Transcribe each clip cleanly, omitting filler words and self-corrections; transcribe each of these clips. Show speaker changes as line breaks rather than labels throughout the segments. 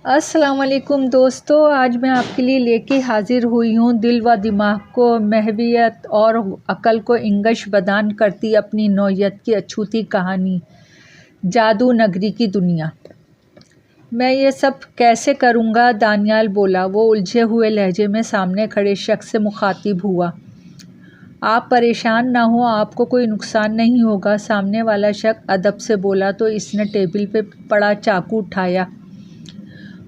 السلام علیکم دوستو، آج میں آپ کے لیے لے کے حاضر ہوئی ہوں دل و دماغ کو محویت اور عقل کو انگش بدان کرتی اپنی نوعیت کی اچھوتی کہانی جادو نگری کی دنیا۔ میں یہ سب کیسے کروں گا؟ دانیال بولا۔ وہ الجھے ہوئے لہجے میں سامنے کھڑے شخص سے مخاطب ہوا۔ آپ پریشان نہ ہوں، آپ کو کوئی نقصان نہیں ہوگا، سامنے والا شخص ادب سے بولا تو اس نے ٹیبل پہ پڑا چاقو اٹھایا۔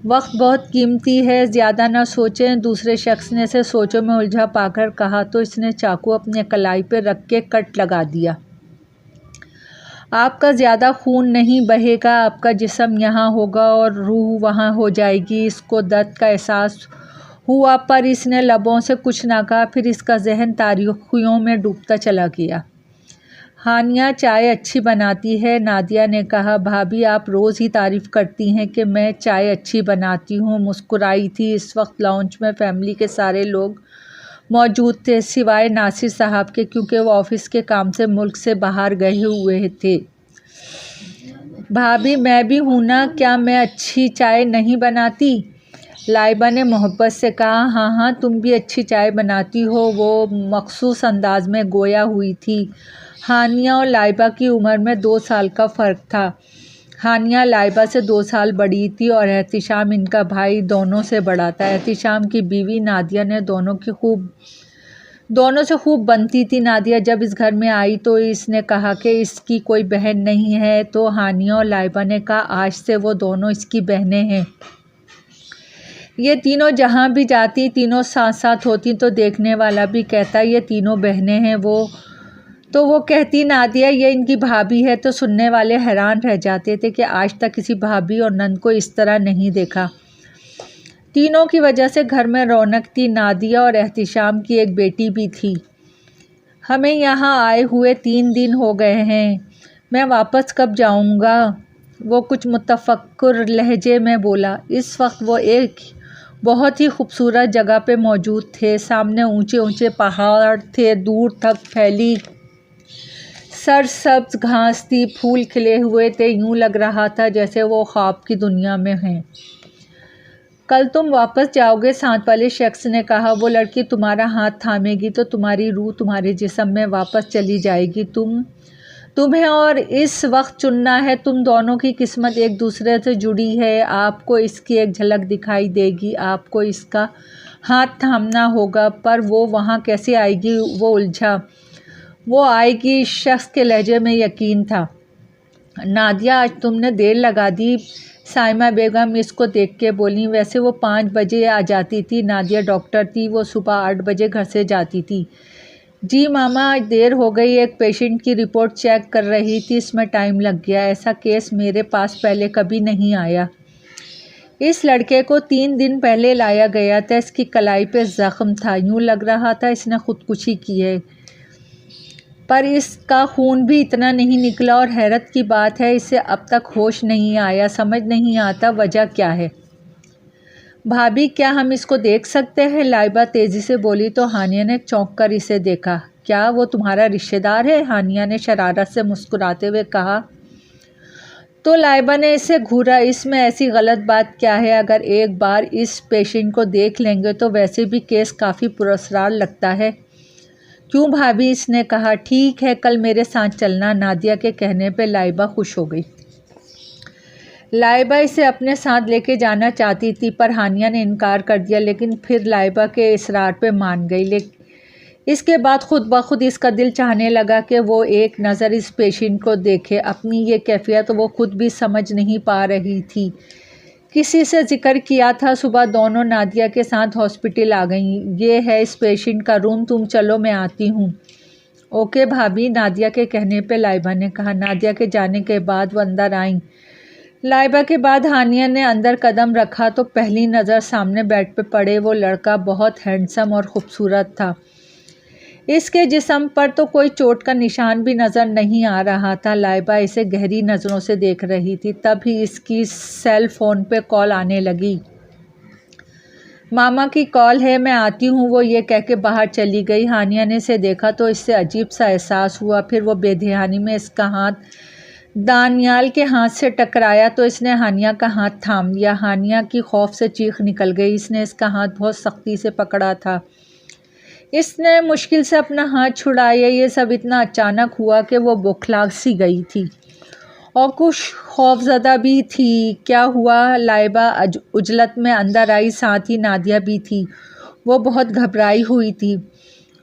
وقت بہت قیمتی ہے، زیادہ نہ سوچیں، دوسرے شخص نے اسے سوچوں میں الجھا پا کر کہا تو اس نے چاقو اپنے کلائی پہ رکھ کے کٹ لگا دیا۔ آپ کا زیادہ خون نہیں بہے گا، آپ کا جسم یہاں ہوگا اور روح وہاں ہو جائے گی۔ اس کو درد کا احساس ہوا پر اس نے لبوں سے کچھ نہ کہا، پھر اس کا ذہن تاریکیوں میں ڈوبتا چلا گیا۔ ہانیہ چائے اچھی بناتی ہے، نادیہ نے کہا۔ بھابھی آپ روز ہی تعریف کرتی ہیں کہ میں چائے اچھی بناتی ہوں، مسکرائی تھی۔ اس وقت لاؤنج میں فیملی کے سارے لوگ موجود تھے سوائے ناصر صاحب کے، کیونکہ وہ آفس کے کام سے ملک سے باہر گئے ہوئے تھے۔ بھابھی میں بھی ہوں نا، کیا میں اچھی چائے نہیں بناتی؟ لائبہ نے محبت سے کہا۔ ہاں ہاں تم بھی اچھی چائے بناتی ہو، وہ مخصوص انداز میں گویا ہوئی تھی۔ ہانیہ اور لائبہ کی عمر میں 2 سال کا فرق تھا۔ ہانیہ لائبہ سے 2 سال بڑی تھی اور احتشام ان کا بھائی دونوں سے بڑا تھا۔ احتشام کی بیوی نادیہ نے دونوں سے خوب بنتی تھی۔ نادیہ جب اس گھر میں آئی تو اس نے کہا کہ اس کی کوئی بہن نہیں ہے، تو ہانیہ اور لائبہ نے کہا آج سے وہ دونوں اس کی بہنیں ہیں۔ یہ تینوں جہاں بھی جاتی تینوں ساتھ ساتھ ہوتی تو دیکھنے والا بھی کہتا یہ تینوں بہنیں ہیں۔ وہ کہتی نادیہ یہ ان کی بھابھی ہے، تو سننے والے حیران رہ جاتے تھے کہ آج تک کسی بھابھی اور نند کو اس طرح نہیں دیکھا۔ تینوں کی وجہ سے گھر میں رونق تھی۔ نادیہ اور احتشام کی ایک بیٹی بھی تھی۔ ہمیں یہاں آئے ہوئے 3 دن ہو گئے ہیں، میں واپس کب جاؤں گا؟ وہ کچھ متفکر لہجے میں بولا۔ اس وقت وہ ایک بہت ہی خوبصورت جگہ پہ موجود تھے۔ سامنے اونچے اونچے پہاڑ تھے، دور تک پھیلی سرسبز گھاس تھی، پھول کھلے ہوئے تھے، یوں لگ رہا تھا جیسے وہ خواب کی دنیا میں ہیں۔ کل تم واپس جاؤ گے؟ ساتھ والے شخص نے کہا۔ وہ لڑکی تمہارا ہاتھ تھامے گی تو تمہاری روح تمہارے جسم میں واپس چلی جائے گی۔ تمہیں اور اس وقت چننا ہے، تم دونوں کی قسمت ایک دوسرے سے جڑی ہے، آپ کو اس کی ایک جھلک دکھائی دے گی، آپ کو اس کا ہاتھ تھامنا ہوگا، پر وہ وہاں کیسے آئے گی؟ وہ الجھا۔ وہ آئے گی، شخص کے لہجے میں یقین تھا۔ نادیہ آج تم نے دیر لگا دی، سائمہ بیگم اس کو دیکھ کے بولیں۔ ویسے وہ 5 بجے آ جاتی تھی، نادیہ ڈاکٹر تھی، وہ صبح 8 بجے گھر سے جاتی تھی۔ جی ماما آج دیر ہو گئی، ایک پیشنٹ کی رپورٹ چیک کر رہی تھی، اس میں ٹائم لگ گیا، ایسا کیس میرے پاس پہلے کبھی نہیں آیا۔ اس لڑکے کو 3 دن پہلے لایا گیا تھا، اس کی کلائی پہ زخم تھا، یوں لگ رہا تھا اس نے خودکشی کی ہے، پر اس کا خون بھی اتنا نہیں نکلا، اور حیرت کی بات ہے اسے اب تک ہوش نہیں آیا، سمجھ نہیں آتا وجہ کیا ہے۔ بھابھی کیا ہم اس کو دیکھ سکتے ہیں؟ لائبہ تیزی سے بولی تو ہانیہ نے چونک کر اسے دیکھا۔ کیا وہ تمہارا رشتہ دار ہے؟ ہانیہ نے شرارت سے مسکراتے ہوئے کہا۔ تو لائبہ نے اسے گھورا۔ اس میں ایسی غلط بات کیا ہے؟ اگر ایک بار اس پیشنٹ کو دیکھ لیں گے تو ویسے بھی کیس کافی پراسرار لگتا ہے۔ کیوں بھابھی؟ اس نے کہا۔ ٹھیک ہے کل میرے ساتھ چلنا۔ نادیہ کے کہنے پہ لائبہ خوش ہو گئی۔ لائبہ اسے اپنے ساتھ لے کے جانا چاہتی تھی، پر ہانیہ نے انکار کر دیا، لیکن پھر لائبہ کے اصرار پہ مان گئی۔ اس کے بعد خود بخود اس کا دل چاہنے لگا کہ وہ ایک نظر اس پیشنٹ کو دیکھے۔ اپنی یہ کیفیت وہ خود بھی سمجھ نہیں پا رہی تھی۔ کسی سے ذکر کیا تھا؟ صبح دونوں نادیہ کے ساتھ ہاسپٹل آ گئیں۔ یہ ہے اس پیشنٹ کا روم، تم چلو میں آتی ہوں۔ اوکے بھابھی، نادیہ کے کہنے پہ لائبہ نے کہا۔ نادیہ کے جانے کے بعد وہ اندر آئیں۔ لائبہ کے بعد ہانیہ نے اندر قدم رکھا تو پہلی نظر سامنے بیڈ پہ پڑے وہ لڑکا بہت ہینڈسم اور خوبصورت تھا۔ اس کے جسم پر تو کوئی چوٹ کا نشان بھی نظر نہیں آ رہا تھا۔ لائبہ اسے گہری نظروں سے دیکھ رہی تھی، تب ہی اس کی سیل فون پہ کال آنے لگی۔ ماما کی کال ہے، میں آتی ہوں، وہ یہ کہہ کے باہر چلی گئی۔ ہانیہ نے اسے دیکھا تو اس سے عجیب سا احساس ہوا، پھر وہ بے دھیانی میں اس کا ہاتھ دانیال کے ہاتھ سے ٹکرایا تو اس نے ہانیہ کا ہاتھ تھام لیا۔ ہانیہ کی خوف سے چیخ نکل گئی۔ اس نے اس کا ہاتھ بہت سختی سے پکڑا تھا۔ اس نے مشکل سے اپنا ہاتھ چھڑایا۔ یہ سب اتنا اچانک ہوا کہ وہ بوکھلا سی گئی تھی اور کچھ خوف زدہ بھی تھی۔ کیا ہوا؟ لائبہ عجلت میں اندر آئی، ساتھ ہی نادیہ بھی تھی۔ وہ بہت گھبرائی ہوئی تھی۔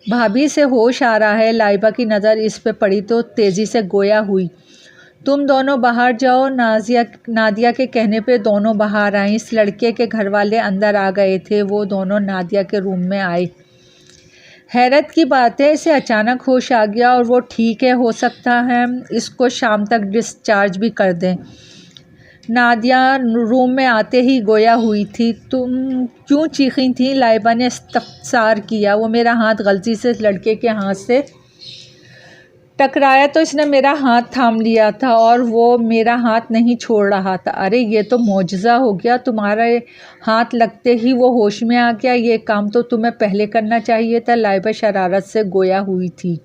بھابھی سے ہوش آ رہا ہے۔ لائبہ کی نظر اس پہ پڑی تو تیزی سے گویا ہوئی۔ تم دونوں باہر جاؤ۔ نادیہ کے کہنے پہ دونوں باہر آئیں۔ اس لڑکے کے گھر والے اندر آ گئے تھے۔ وہ دونوں نادیہ کے روم میں آئے۔ حیرت کی بات ہے اسے اچانک ہوش آ گیا اور وہ ٹھیک ہے، ہو سکتا ہے اس کو شام تک ڈسچارج بھی کر دیں۔ نادیہ روم میں آتے ہی گویا ہوئی تھی۔ تم کیوں چیخی تھیں؟ لائبہ نے استفسار کیا۔ وہ میرا ہاتھ غلطی سے اس لڑکے کے ہاتھ سے ٹکرایا تو اس نے میرا ہاتھ تھام لیا تھا اور وہ میرا ہاتھ نہیں چھوڑ رہا تھا۔ ارے یہ تو معجزہ ہو گیا، تمہارے ہاتھ لگتے ہی وہ ہوش میں آ گیا۔ یہ کام تو تمہیں پہلے کرنا چاہیے تھا۔ لائبہ شرارت سے گویا ہوئی تھی۔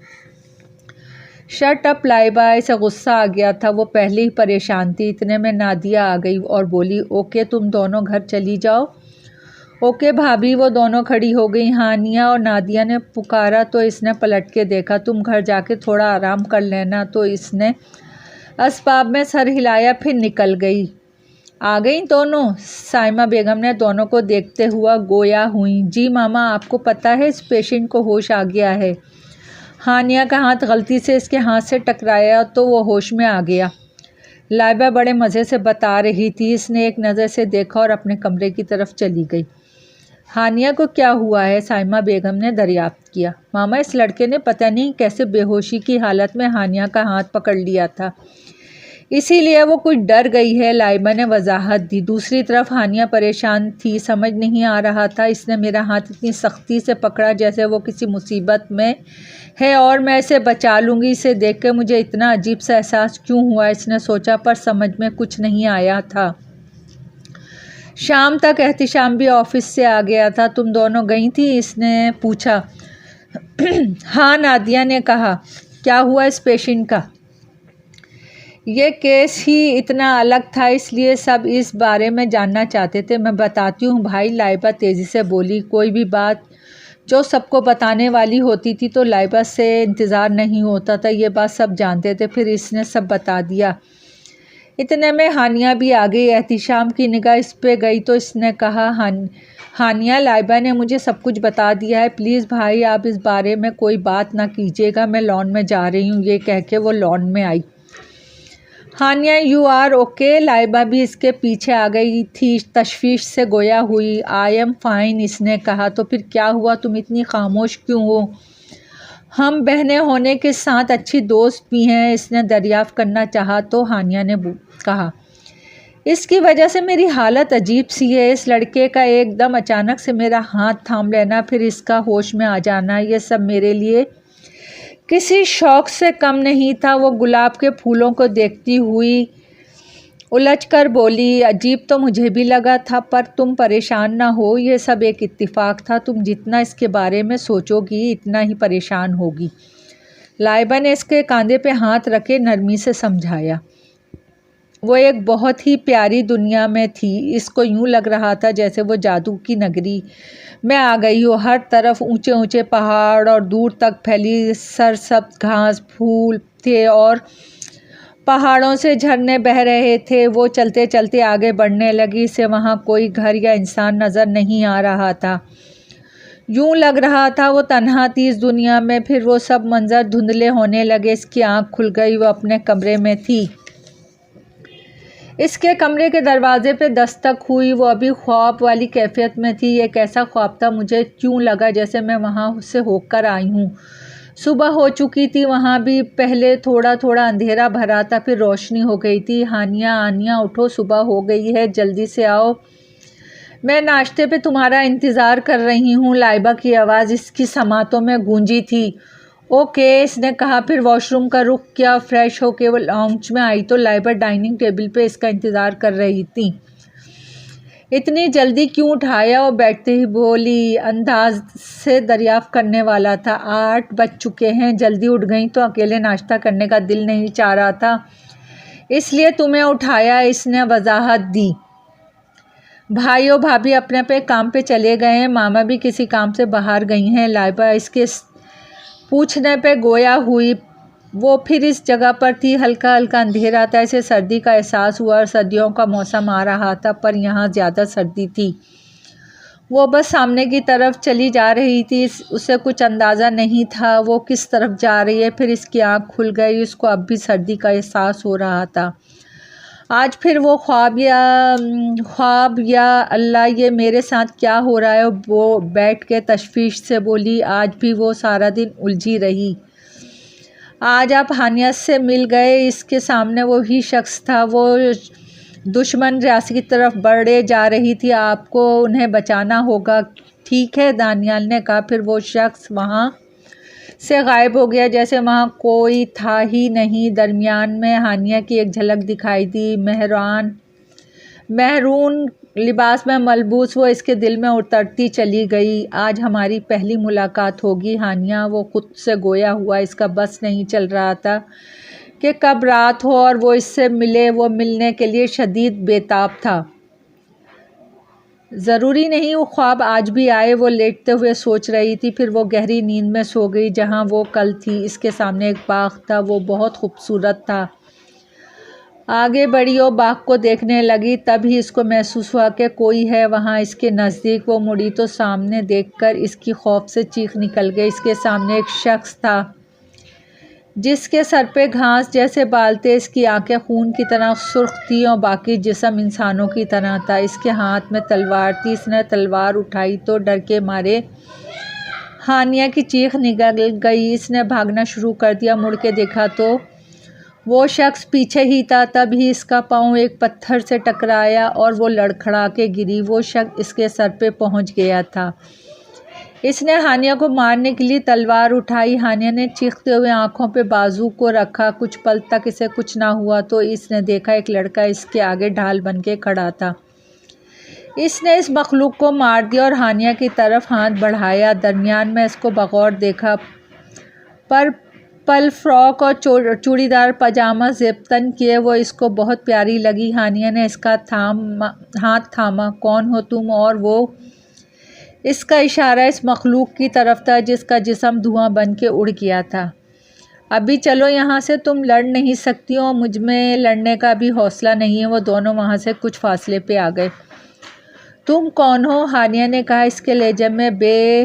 Shut up Laiba! اسے غصہ آ گیا تھا، وہ پہلے ہی پریشان تھی۔ اتنے میں نادیہ آ گئی اور بولی، اوکے تم دونوں گھر چلی جاؤ۔ اوکے بھابھی۔ وہ دونوں کھڑی ہو گئیں۔ ہانیہ اور نادیہ نے پکارا تو اس نے پلٹ کے دیکھا۔ تم گھر جا کے تھوڑا آرام کر لینا۔ تو اس نے اسباب میں سر ہلایا، پھر نکل گئی۔ آ گئیں دونوں؟ سائمہ بیگم نے دونوں کو دیکھتے ہوا گویا ہوئیں۔ جی ماما، آپ کو پتہ ہے اس پیشنٹ کو ہوش آ گیا ہے۔ ہانیہ کا ہاتھ غلطی سے اس کے ہاتھ سے ٹکرایا تو وہ ہوش میں آ گیا۔ لائبہ بڑے مزے سے بتا رہی تھی۔ اس نے ایک نظر سے دیکھا اور اپنے کمرے کی طرف چلی گئی۔ ہانیہ کو کیا ہوا ہے؟ سائمہ بیگم نے دریافت کیا۔ ماما، اس لڑکے نے پتہ نہیں کیسے بے ہوشی کی حالت میں ہانیہ کا ہاتھ پکڑ لیا تھا، اسی لیے وہ کچھ ڈر گئی ہے، لائبہ نے وضاحت دی۔ دوسری طرف ہانیہ پریشان تھی، سمجھ نہیں آ رہا تھا اس نے میرا ہاتھ اتنی سختی سے پکڑا جیسے وہ کسی مصیبت میں ہے اور میں اسے بچا لوں گی۔ اسے دیکھ کے مجھے اتنا عجیب سا احساس کیوں ہوا؟ اس نے سوچا، پر سمجھ میں کچھ نہیں آیا تھا۔ شام تک احتشام بھی آفس سے آ گیا تھا۔ تم دونوں گئی تھی؟ اس نے پوچھا۔ ہاں، نادیہ نے کہا۔ کیا ہوا اس پیشنٹ کا؟ یہ کیس ہی اتنا الگ تھا، اس لیے سب اس بارے میں جاننا چاہتے تھے۔ میں بتاتی ہوں بھائی، لائبہ تیزی سے بولی۔ کوئی بھی بات جو سب کو بتانے والی ہوتی تھی تو لائبہ سے انتظار نہیں ہوتا تھا، یہ بات سب جانتے تھے۔ پھر اس نے سب بتا دیا۔ اتنے میں ہانیہ بھی آ گئی۔ احتشام کی نگاہ اس پہ گئی تو اس نے کہا، ہانیہ، لائبہ نے مجھے سب کچھ بتا دیا ہے، پلیز بھائی آپ اس بارے میں کوئی بات نہ کیجیے گا، میں لان میں جا رہی ہوں۔ یہ کہہ کے وہ لان میں آئی۔ Hania, you are okay? Laiba بھی اس کے پیچھے آ گئی تھی، تشویش سے گویا ہوئی۔ آئی ایم فائن، اس نے کہا۔ تو پھر کیا ہوا؟ تم اتنی خاموش کیوں ہو؟ ہم بہنیں ہونے کے ساتھ اچھی دوست بھی ہیں، اس نے دریافت کرنا چاہا تو ہانیہ نے کہا۔ اس کی وجہ سے میری حالت عجیب سی ہے۔ اس لڑکے کا ایک دم اچانک سے میرا ہاتھ تھام لینا، پھر اس کا ہوش میں آ جانا، یہ سب میرے لیے کسی شوق سے کم نہیں تھا۔ وہ گلاب کے پھولوں کو دیکھتی ہوئی الجھ کر بولی، عجیب تو مجھے بھی لگا تھا، پر تم پریشان نہ ہو، یہ سب ایک اتفاق تھا، تم جتنا اس کے بارے میں سوچو گی اتنا ہی پریشان ہوگی۔ لائبہ نے اس کے کاندھے پہ ہاتھ رکھے نرمی سے سمجھایا۔ وہ ایک بہت ہی پیاری دنیا میں تھی، اس کو یوں لگ رہا تھا جیسے وہ جادو کی نگری میں آ گئی ہو۔ ہر طرف اونچے اونچے پہاڑ اور دور تک پھیلی سرسبز گھاس پھول تھے اور پہاڑوں سے جھرنے بہہ رہے تھے۔ وہ چلتے چلتے آگے بڑھنے لگی۔ اسے وہاں کوئی گھر یا انسان نظر نہیں آ رہا تھا، یوں لگ رہا تھا وہ تنہا تھی اس دنیا میں۔ پھر وہ سب منظر دھندلے ہونے لگے، اس کی آنکھ کھل گئی، وہ اپنے کمرے میں تھی۔ اس کے کمرے کے دروازے پہ دستک ہوئی، وہ ابھی خواب والی کیفیت میں تھی۔ یہ کیسا خواب تھا؟ مجھے کیوں لگا جیسے میں وہاں سے ہو کر آئی ہوں۔ صبح ہو چکی تھی، وہاں بھی پہلے تھوڑا تھوڑا اندھیرا بھرا تھا، پھر روشنی ہو گئی تھی۔ ہانیہ، آنیہ اٹھو، صبح ہو گئی ہے، جلدی سے آؤ، میں ناشتے پہ تمہارا انتظار کر رہی ہوں۔ لائبہ کی آواز اس کی سماعتوں میں گونجی تھی۔ اوکے، اس نے کہا، پھر واش روم کا رخ کیا۔ فریش ہو کے وہ لاؤنج میں آئی تو لائبہ ڈائننگ ٹیبل پہ اس کا انتظار کر رہی تھی۔ اتنی جلدی کیوں اٹھایا؟ وہ بیٹھتے ہی بولی، انداز سے دریافت کرنے والا تھا۔ 8 بج چکے ہیں، جلدی اٹھ گئیں تو اکیلے ناشتہ کرنے کا دل نہیں چاہ رہا تھا، اس لیے تمہیں اٹھایا، اس نے وضاحت دی۔ بھائیو بھابھی اپنے اپنے کام پہ چلے گئے ہیں، ماما بھی کسی کام سے باہر گئی ہیں۔ لائبہ اس کے پوچھنے پہ گویا ہوئی، وہ پھر اس جگہ پر تھی۔ ہلکا ہلکا اندھیرا تھا، اسے سردی کا احساس ہوا اور سردیوں کا موسم آ رہا تھا، پر یہاں زیادہ سردی تھی۔ وہ بس سامنے کی طرف چلی جا رہی تھی، اسے کچھ اندازہ نہیں تھا وہ کس طرف جا رہی ہے۔ پھر اس کی آنکھ کھل گئی، اس کو اب بھی سردی کا احساس ہو رہا تھا۔ آج پھر وہ خواب یا اللہ یہ میرے ساتھ کیا ہو رہا ہے، وہ بیٹھ کے تشویش سے بولی۔ آج بھی وہ سارا دن الجھی رہی۔ آج آپ ہانیہ سے مل گئے، اس کے سامنے وہی شخص تھا، وہ دشمن ریاست کی طرف بڑھے جا رہی تھی، آپ کو انہیں بچانا ہوگا۔ ٹھیک ہے، دانیال نے کہا۔ پھر وہ شخص وہاں سے غائب ہو گیا، جیسے وہاں کوئی تھا ہی نہیں۔ درمیان میں ہانیہ کی ایک جھلک دکھائی دی، مہرون لباس میں ملبوس، وہ اس کے دل میں اترتی چلی گئی۔ آج ہماری پہلی ملاقات ہوگی ہانیہ، وہ خود سے گویا ہوا۔ اس کا بس نہیں چل رہا تھا کہ کب رات ہو اور وہ اس سے ملے۔ وہ ملنے کے لیے شدید بےتاب تھا۔ ضروری نہیں وہ خواب آج بھی آئے، وہ لیٹتے ہوئے سوچ رہی تھی۔ پھر وہ گہری نیند میں سو گئی جہاں وہ کل تھی۔ اس کے سامنے ایک باغ تھا، وہ بہت خوبصورت تھا۔ آگے بڑھی اور باغ کو دیکھنے لگی، تب ہی اس کو محسوس ہوا کہ کوئی ہے وہاں اس کے نزدیک۔ وہ مڑی تو سامنے دیکھ کر اس کی خوف سے چیخ نکل گئی۔ اس کے سامنے ایک شخص تھا جس کے سر پہ گھاس جیسے بال تھے، اس کی آنکھیں خون کی طرح سرخ تھیں اور باقی جسم انسانوں کی طرح تھا۔ اس کے ہاتھ میں تلوار تھی، اس نے تلوار اٹھائی تو ڈر کے مارے ہانیہ کی چیخ نکل گئی۔ اس نے بھاگنا شروع کر دیا، مڑ کے دیکھا تو وہ شخص پیچھے ہی تھا۔ تب ہی اس کا پاؤں ایک پتھر سے ٹکرایا اور وہ لڑکھڑا کے گری۔ وہ شخص اس کے سر پہ پہنچ گیا تھا۔ اس نے ہانیہ کو مارنے کے لیے تلوار اٹھائی۔ ہانیہ نے چیختے ہوئے آنکھوں پہ بازو کو رکھا۔ کچھ پل تک اسے کچھ نہ ہوا تو اس نے دیکھا ایک لڑکا اس کے آگے ڈھال بن کے کھڑا تھا۔ اس نے اس مخلوق کو مار دیا اور ہانیہ کی طرف ہاتھ بڑھایا۔ درمیان میں اس کو بغور دیکھا، پرپل فراک اور چوڑی دار پاجامہ زیب تن کیے وہ اس کو بہت پیاری لگی۔ ہانیہ نے اس کا ہاتھ تھاما۔ کون ہو تم؟ اور وہ اس کا اشارہ اس مخلوق کی طرف تھا جس کا جسم دھواں بن کے اڑ گیا تھا۔ ابھی چلو یہاں سے، تم لڑ نہیں سکتی ہو، مجھ میں لڑنے کا بھی حوصلہ نہیں ہے۔ وہ دونوں وہاں سے کچھ فاصلے پہ آ گئے۔ تم کون ہو؟ ہانیہ نے کہا، اس کے لہجے میں بے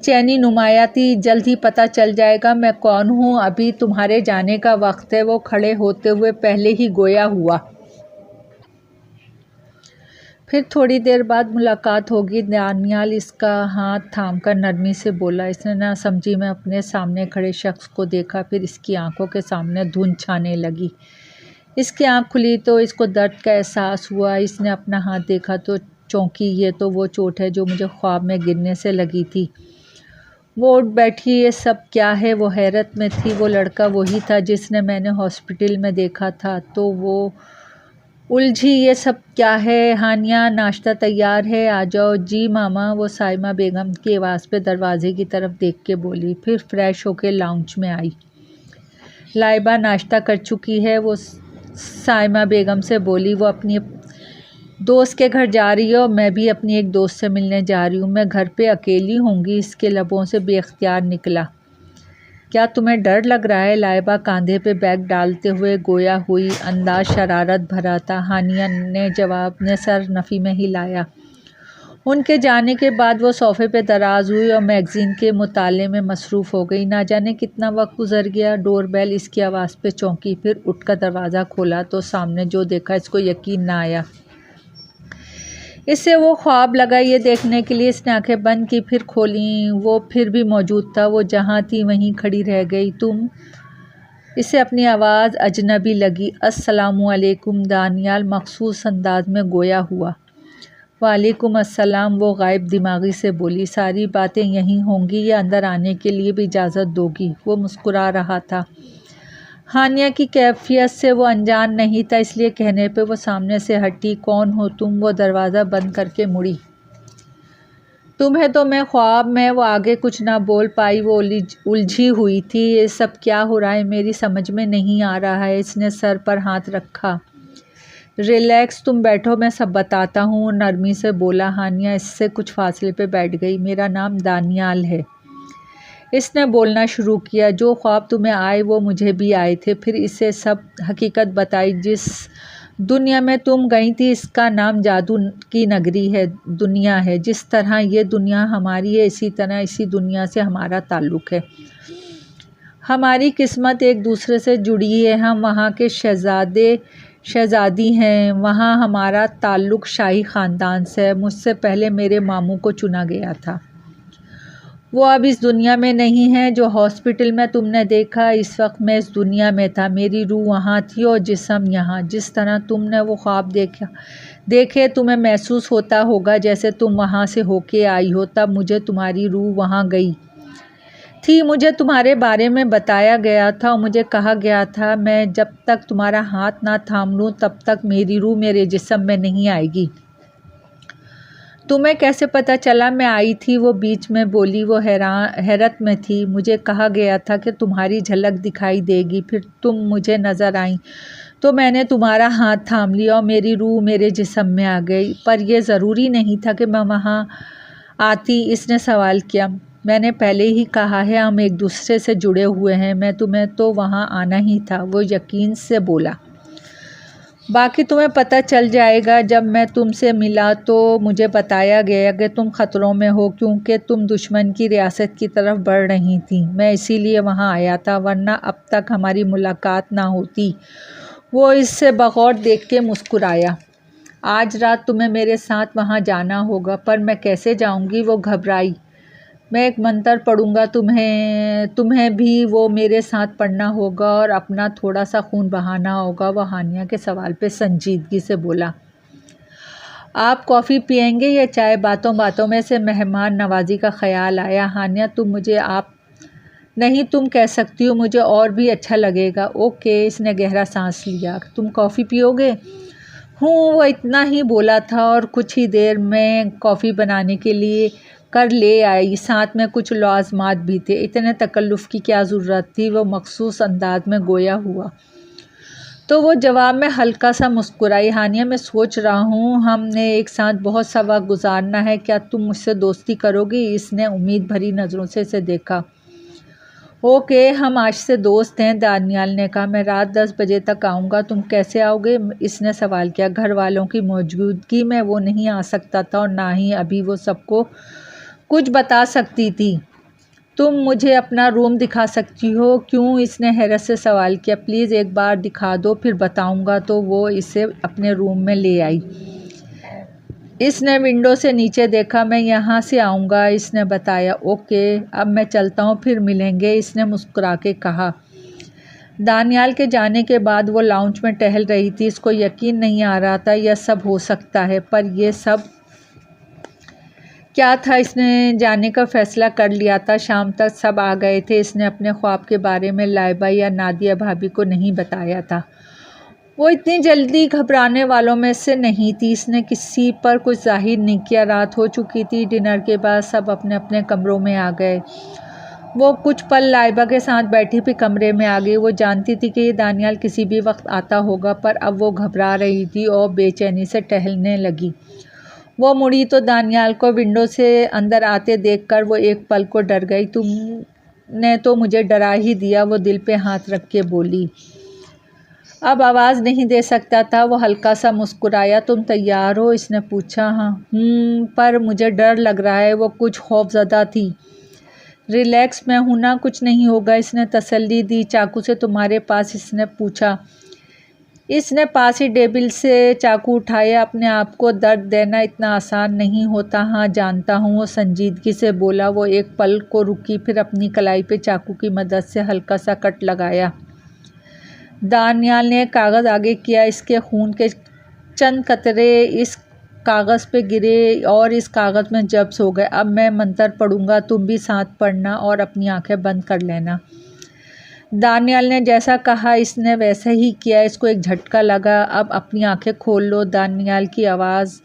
چینی نمایاں تھی۔ جلد ہی پتہ چل جائے گا میں کون ہوں، ابھی تمہارے جانے کا وقت ہے۔ وہ کھڑے ہوتے ہوئے پہلے ہی گویا ہوا۔ پھر تھوڑی دیر بعد ملاقات ہوگی۔ دانیال اس کا ہاتھ تھام کر نرمی سے بولا۔ اس نے نہ سمجھی میں اپنے سامنے کھڑے شخص کو دیکھا، پھر اس کی آنکھوں کے سامنے دھند چھانے لگی۔ اس کی آنکھ کھلی تو اس کو درد کا احساس ہوا۔ اس نے اپنا ہاتھ دیکھا تو چونکی۔ یہ تو وہ چوٹ ہے جو مجھے خواب میں گرنے سے لگی تھی۔ وہ اٹھ بیٹھی۔ یہ سب کیا ہے؟ وہ حیرت میں تھی۔ وہ لڑکا وہی تھا جس نے میں نے ہاسپٹل میں دیکھا تھا۔ تو وہ الجھی، یہ سب کیا ہے؟ ہانیہ، ناشتہ تیار ہے، آ جاؤ۔ جی ماما، وہ سائمہ بیگم کی آواز پہ دروازے کی طرف دیکھ کے بولی، پھر فریش ہو کے لاؤنج میں آئی۔ لائبہ ناشتہ کر چکی ہے، وہ سائمہ بیگم سے بولی۔ وہ اپنی دوست کے گھر جا رہی ہے اور میں بھی اپنی ایک دوست سے ملنے جا رہی ہوں۔ میں گھر پہ اکیلی ہوں گی، اس کے لبوں سے بے اختیار نکلا۔ کیا تمہیں ڈر لگ رہا ہے؟ لائبہ کاندھے پہ بیگ ڈالتے ہوئے گویا ہوئی، انداز شرارت بھرا تھا۔ ہانیہ نے جواب میں سر نفی میں ہلایا۔ ان کے جانے کے بعد وہ صوفے پہ دراز ہوئی اور میگزین کے مطالعے میں مصروف ہو گئی۔ نہ جانے کتنا وقت گزر گیا۔ ڈور بیل اس کی آواز پہ چونکی، پھر اٹھ کر دروازہ کھولا تو سامنے جو دیکھا اس کو یقین نہ آیا۔ اسے وہ خواب لگا یہ دیکھنے کے لیے۔ اس نے آنکھیں بند کی، پھر کھولیں۔ وہ پھر بھی موجود تھا۔ وہ جہاں تھی وہیں کھڑی رہ گئی۔ تم؟ اسے اپنی آواز اجنبی لگی۔ السلام علیکم، دانیال مخصوص انداز میں گویا ہوا۔ وعلیکم السلام، وہ غائب دماغی سے بولی۔ ساری باتیں یہیں ہوں گی یا اندر آنے کے لیے بھی اجازت دو گی؟ وہ مسکرا رہا تھا۔ ہانیہ کی کیفیت سے وہ انجان نہیں تھا، اس لیے کہنے پہ وہ سامنے سے ہٹی۔ کون ہو تم؟ وہ دروازہ بند کر کے مڑی۔ تمہیں تو میں خواب میں وہ آگے کچھ نہ بول پائی، وہ الجھی ہوئی تھی۔ یہ سب کیا ہو رہا ہے، میری سمجھ میں نہیں آ رہا ہے۔ اس نے سر پر ہاتھ رکھا۔ ریلیکس، تم بیٹھو، میں سب بتاتا ہوں، نرمی سے بولا۔ ہانیہ اس سے کچھ فاصلے پہ بیٹھ گئی۔ میرا نام دانیال ہے، اس نے بولنا شروع کیا۔ جو خواب تمہیں آئے وہ مجھے بھی آئے تھے۔ پھر اسے سب حقیقت بتائی۔ جس دنیا میں تم گئی تھی اس کا نام جادو کی نگری ہے، دنیا ہے۔ جس طرح یہ دنیا ہماری ہے اسی طرح اسی دنیا سے ہمارا تعلق ہے۔ ہماری قسمت ایک دوسرے سے جڑی ہے۔ ہم وہاں کے شہزادی ہیں۔ وہاں ہمارا تعلق شاہی خاندان سے ہے۔ مجھ سے پہلے میرے ماموں کو چنا گیا تھا، وہ اب اس دنیا میں نہیں ہے۔ جو ہاسپٹل میں تم نے دیکھا، اس وقت میں اس دنیا میں تھا۔ میری روح وہاں تھی اور جسم یہاں۔ جس طرح تم نے وہ خواب دیکھے تمہیں محسوس ہوتا ہوگا جیسے تم وہاں سے ہو کے آئی ہو، تب مجھے تمہاری روح وہاں گئی تھی۔ مجھے تمہارے بارے میں بتایا گیا تھا اور مجھے کہا گیا تھا میں جب تک تمہارا ہاتھ نہ تھام لوں تب تک میری روح میرے جسم میں نہیں آئے گی۔ تمہیں کیسے پتہ چلا میں آئی تھی؟ وہ بیچ میں بولی۔ وہ حیرت میں تھی۔ مجھے کہا گیا تھا کہ تمہاری جھلک دکھائی دے گی، پھر تم مجھے نظر آئیں تو میں نے تمہارا ہاتھ تھام لیا اور میری روح میرے جسم میں آ گئی۔ پر یہ ضروری نہیں تھا کہ میں وہاں آتی، اس نے سوال کیا۔ میں نے پہلے ہی کہا ہے ہم ایک دوسرے سے جڑے ہوئے ہیں، میں تمہیں تو وہاں آنا ہی تھا، وہ یقین سے بولا۔ باقی تمہیں پتہ چل جائے گا۔ جب میں تم سے ملا تو مجھے بتایا گیا کہ تم خطروں میں ہو کیونکہ تم دشمن کی ریاست کی طرف بڑھ رہی تھی۔ میں اسی لیے وہاں آیا تھا، ورنہ اب تک ہماری ملاقات نہ ہوتی۔ وہ اس سے بغور دیکھ کے مسکرایا۔ آج رات تمہیں میرے ساتھ وہاں جانا ہوگا۔ پر میں کیسے جاؤں گی؟ وہ گھبرائی۔ میں ایک منتر پڑھوں گا، تمہیں بھی وہ میرے ساتھ پڑھنا ہوگا اور اپنا تھوڑا سا خون بہانا ہوگا۔ وہ ہانیہ کے سوال پہ سنجیدگی سے بولا۔ آپ کافی پئیں گے یا چائے؟ باتوں باتوں میں سے مہمان نوازی کا خیال آیا۔ ہانیہ تم مجھے آپ نہیں تم کہہ سکتی ہو، مجھے اور بھی اچھا لگے گا۔ اوکے، اس نے گہرا سانس لیا۔ تم کافی پیو گے؟ وہ اتنا ہی بولا تھا اور کچھ ہی دیر میں کافی بنانے کے لیے کر لے آئی، ساتھ میں کچھ لوازمات بھی تھے۔ اتنے تکلف کی کیا ضرورت تھی؟ وہ مخصوص انداز میں گویا ہوا تو وہ جواب میں ہلکا سا مسکرائی۔ ہانیہ میں سوچ رہا ہوں ہم نے ایک ساتھ بہت سا وقت گزارنا ہے، کیا تم مجھ سے دوستی کرو گی؟ اس نے امید بھری نظروں سے اسے دیکھا۔ اوکے، ہم آج سے دوست ہیں، دانیال نے کہا۔ میں رات 10 بجے تک آؤں گا۔ تم کیسے آؤ گے؟ اس نے سوال کیا۔ گھر والوں کی موجودگی میں وہ نہیں آ سکتا تھا اور نہ ہی ابھی وہ سب کو کچھ بتا سکتی تھی۔ تم مجھے اپنا روم دکھا سکتی ہو؟ کیوں؟ اس نے حیرت سے سوال کیا۔ پلیز ایک بار دکھا دو، پھر بتاؤں گا۔ تو وہ اسے اپنے روم میں لے آئی۔ اس نے ونڈو سے نیچے دیکھا۔ میں یہاں سے آؤں گا، اس نے بتایا۔ اوکے، اب میں چلتا ہوں، پھر ملیں گے، اس نے مسکرا کے کہا۔ دانیال کے جانے کے بعد وہ لاؤنج میں ٹہل رہی تھی۔ اس کو یقین نہیں آ رہا تھا یہ سب ہو سکتا ہے، پر یہ سب کیا تھا؟ اس نے جانے کا فیصلہ کر لیا تھا۔ شام تک سب آ گئے تھے۔ اس نے اپنے خواب کے بارے میں لائبہ یا نادیہ بھابھی کو نہیں بتایا تھا۔ وہ اتنی جلدی گھبرانے والوں میں سے نہیں تھی۔ اس نے کسی پر کچھ ظاہر نہیں کیا۔ رات ہو چکی تھی۔ ڈنر کے بعد سب اپنے اپنے کمروں میں آ گئے۔ وہ کچھ پل لائبہ کے ساتھ بیٹھی پھر کمرے میں آ گئی۔ وہ جانتی تھی کہ یہ دانیال کسی بھی وقت آتا ہوگا، پر اب وہ گھبرا رہی تھی اور بے چینی سے ٹہلنے لگی۔ وہ مڑی تو دانیال کو ونڈو سے اندر آتے دیکھ کر وہ ایک پل کو ڈر گئی۔ تم نے تو مجھے ڈرا ہی دیا، وہ دل پہ ہاتھ رکھ کے بولی۔ اب آواز نہیں دے سکتا تھا۔ وہ ہلکا سا مسکرایا۔ تم تیار ہو؟ اس نے پوچھا۔ ہاں، پر مجھے ڈر لگ رہا ہے، وہ کچھ خوف زدہ تھی۔ ریلیکس، میں ہوں نا، کچھ نہیں ہوگا، اس نے تسلی دی۔ چاقو سے تمہارے پاس؟ اس نے پوچھا۔ اس نے پاس ہی ٹیبل سے چاقو اٹھایا۔ اپنے آپ کو درد دینا اتنا آسان نہیں ہوتا۔ ہاں جانتا ہوں، وہ سنجیدگی سے بولا۔ وہ ایک پل کو رکی، پھر اپنی کلائی پہ چاقو کی مدد سے ہلکا سا کٹ لگایا۔ دانیال نے کاغذ آگے کیا۔ اس کے خون کے چند قطرے اس کاغذ پہ گرے اور اس کاغذ میں جذب ہو گئے۔ اب میں منتر پڑھوں گا، تم بھی ساتھ پڑھنا اور اپنی آنکھیں بند کر لینا۔ دانیال نے جیسا کہا اس نے ویسا ہی کیا۔ اس کو ایک جھٹکا لگا۔ اب اپنی آنکھیں کھول لو۔ دانیال کی آواز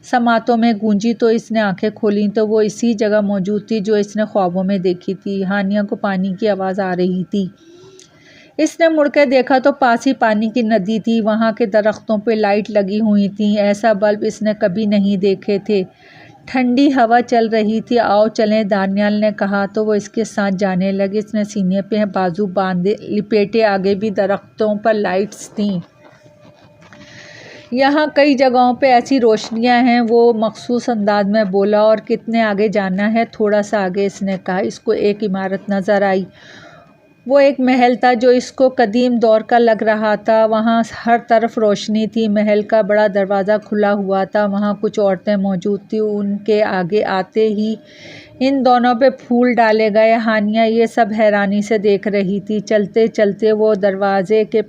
سماعتوں میں گونجی تو اس نے آنکھیں کھولیں تو وہ اسی جگہ موجود تھی جو اس نے خوابوں میں دیکھی تھی۔ ہانیہ کو پانی کی آواز آ رہی تھی۔ اس نے مڑ کے دیکھا تو پاس ہی پانی کی ندی تھی، وہاں کے درختوں پہ لائٹ لگی ہوئی تھی، ایسا بلب اس نے کبھی نہیں دیکھے تھے۔ ٹھنڈی ہوا چل رہی تھی۔ آؤ چلیں، دانیال نے کہا تو وہ اس کے ساتھ جانے لگے۔ اس نے سینے پہ بازو باندھے لپیٹے، آگے بھی درختوں پر لائٹس تھیں۔ یہاں کئی جگہوں پہ ایسی روشنیاں ہیں، وہ مخصوص انداز میں بولا۔ اور کتنے آگے جانا ہے؟ تھوڑا سا آگے، اس نے کہا۔ اس کو ایک عمارت نظر آئی۔ وہ ایک محل تھا جو اس کو قدیم دور کا لگ رہا تھا۔ وہاں ہر طرف روشنی تھی۔ محل کا بڑا دروازہ کھلا ہوا تھا، وہاں کچھ عورتیں موجود تھیں۔ ان کے آگے آتے ہی ان دونوں پہ پھول ڈالے گئے۔ ہانیہ یہ سب حیرانی سے دیکھ رہی تھی۔ چلتے چلتے وہ دروازے کے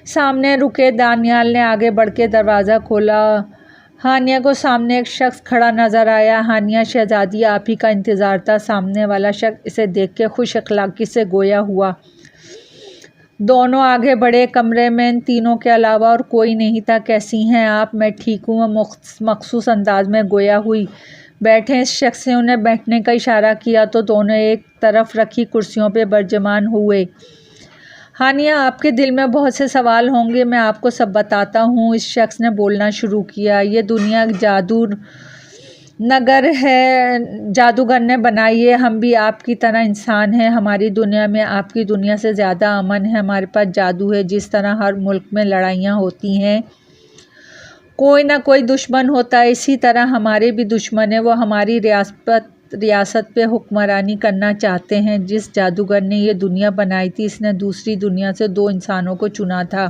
سامنے رکے۔ دانیال نے آگے بڑھ کے دروازہ کھولا۔ ہانیہ کو سامنے ایک شخص کھڑا نظر آیا۔ ہانیہ، شہزادی، آپ ہی کا انتظار تھا۔ سامنے والا شخص اسے دیکھ کے خوش اخلاقی سے گویا ہوا۔ دونوں آگے بڑھے۔ کمرے میں ان تینوں کے علاوہ اور کوئی نہیں تھا۔ کیسی ہیں آپ؟ میں ٹھیک ہوں، وہ مخصوص انداز میں گویا ہوئی۔ بیٹھیں۔ اس شخص نے انہیں بیٹھنے کا اشارہ کیا تو دونوں ایک طرف رکھی کرسیوں پہ برجمان ہوئے۔ ہانیہ، آپ کے دل میں بہت سے سوال ہوں گے، میں آپ کو سب بتاتا ہوں، اس شخص نے بولنا شروع کیا۔ یہ دنیا جادو نگر ہے، جادوگر نے بنائی ہے۔ ہم بھی آپ کی طرح انسان ہیں۔ ہماری دنیا میں آپ کی دنیا سے زیادہ امن ہے۔ ہمارے پاس جادو ہے۔ جس طرح ہر ملک میں لڑائیاں ہوتی ہیں، کوئی نہ کوئی دشمن ہوتا ہے، اسی طرح ہمارے بھی دشمن ہیں۔ وہ ہماری ریاست پہ حکمرانی کرنا چاہتے ہیں۔ جس جادوگر نے یہ دنیا بنائی تھی، اس نے دوسری دنیا سے 2 انسانوں کو چنا تھا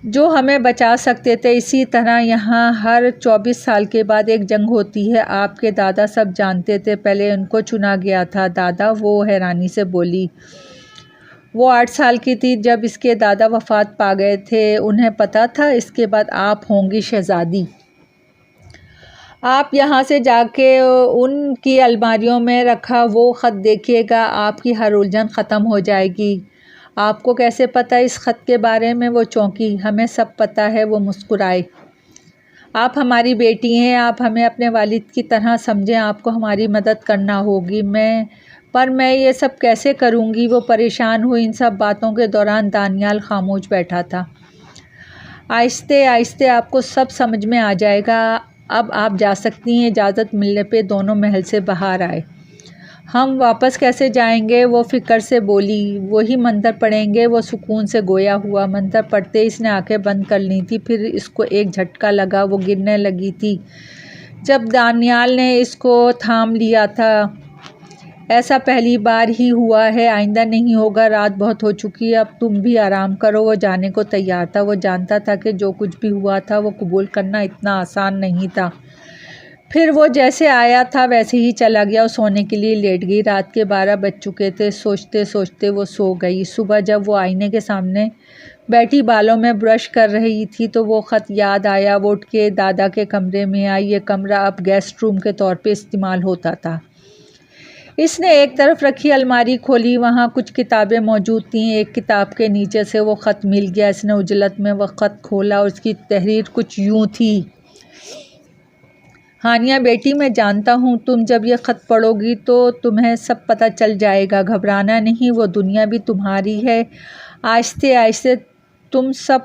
جو ہمیں بچا سکتے تھے۔ اسی طرح یہاں ہر 24 سال کے بعد ایک جنگ ہوتی ہے۔ آپ کے دادا سب جانتے تھے، پہلے ان کو چنا گیا تھا۔ دادا؟ وہ حیرانی سے بولی۔ وہ 8 سال کی تھی جب اس کے دادا وفات پا گئے تھے۔ انہیں پتہ تھا اس کے بعد آپ ہوں گی شہزادی۔ آپ یہاں سے جا کے ان کی الماریوں میں رکھا وہ خط دیکھیے گا، آپ کی ہر الجھن ختم ہو جائے گی۔ آپ کو کیسے پتہ اس خط کے بارے میں؟ وہ چونکی۔ ہمیں سب پتہ ہے، وہ مسکرائے۔ آپ ہماری بیٹی ہیں، آپ ہمیں اپنے والد کی طرح سمجھیں، آپ کو ہماری مدد کرنا ہوگی۔ پر میں یہ سب کیسے کروں گی؟ وہ پریشان ہوئی۔ ان سب باتوں کے دوران دانیال خاموش بیٹھا تھا۔ آہستہ آہستہ آپ کو سب سمجھ میں آ جائے گا۔ اب آپ جا سکتی ہیں۔ اجازت ملنے پہ دونوں محل سے باہر آئے۔ ہم واپس کیسے جائیں گے؟ وہ فکر سے بولی۔ وہی منتر پڑھیں گے۔ وہ سکون سے گویا ہوا۔ منتر پڑھتے اس نے آنکھیں بند کر لی تھیں، پھر اس کو ایک جھٹکا لگا، وہ گرنے لگی تھی جب دانیال نے اس کو تھام لیا تھا۔ ایسا پہلی بار ہی ہوا ہے، آئندہ نہیں ہوگا۔ رات بہت ہو چکی ہے، اب تم بھی آرام کرو۔ وہ جانے کو تیار تھا۔ وہ جانتا تھا کہ جو کچھ بھی ہوا تھا وہ قبول کرنا اتنا آسان نہیں تھا۔ پھر وہ جیسے آیا تھا ویسے ہی چلا گیا۔ وہ سونے کے لیے لیٹ گئی۔ رات کے 12 بج چکے تھے۔ سوچتے سوچتے وہ سو گئی۔ صبح جب وہ آئینے کے سامنے بیٹھی بالوں میں برش کر رہی تھی تو وہ خط یاد آیا۔ وہ اٹھ کے دادا کے کمرے میں آئی۔ یہ کمرہ اب گیسٹ روم کے طور پہ استعمال ہوتا تھا۔ اس نے ایک طرف رکھی الماری کھولی، وہاں کچھ کتابیں موجود تھیں۔ ایک کتاب کے نیچے سے وہ خط مل گیا۔ اس نے عجلت میں وہ خط کھولا اور اس کی تحریر کچھ یوں تھی: ہانیہ بیٹی، میں جانتا ہوں تم جب یہ خط پڑھو گی تو تمہیں سب پتہ چل جائے گا۔ گھبرانا نہیں، وہ دنیا بھی تمہاری ہے۔ آہستہ آہستہ تم سب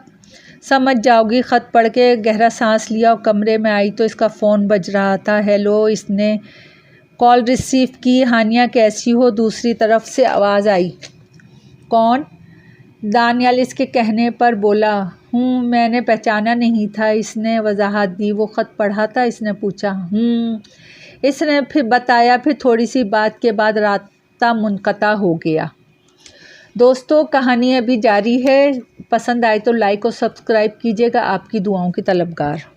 سمجھ جاؤ گی۔ خط پڑھ کے گہرا سانس لیا اور کمرے میں آئی تو اس کا فون بج رہا تھا۔ ہیلو، اس نے کال ریسیو کی۔ ہانیہ کیسی ہو؟ دوسری طرف سے آواز آئی۔ کون؟ دانیال اس کے کہنے پر بولا۔ ہوں، میں نے پہچانا نہیں تھا، اس نے وضاحت دی۔ وہ خط پڑھا تھا؟ اس نے پوچھا۔ اس نے پھر بتایا۔ پھر تھوڑی سی بات کے بعد رابطہ منقطع ہو گیا۔ دوستو، کہانی ابھی جاری ہے۔ پسند آئے تو لائک اور سبسکرائب کیجیے گا۔ آپ کی دعاؤں کی طلبگار۔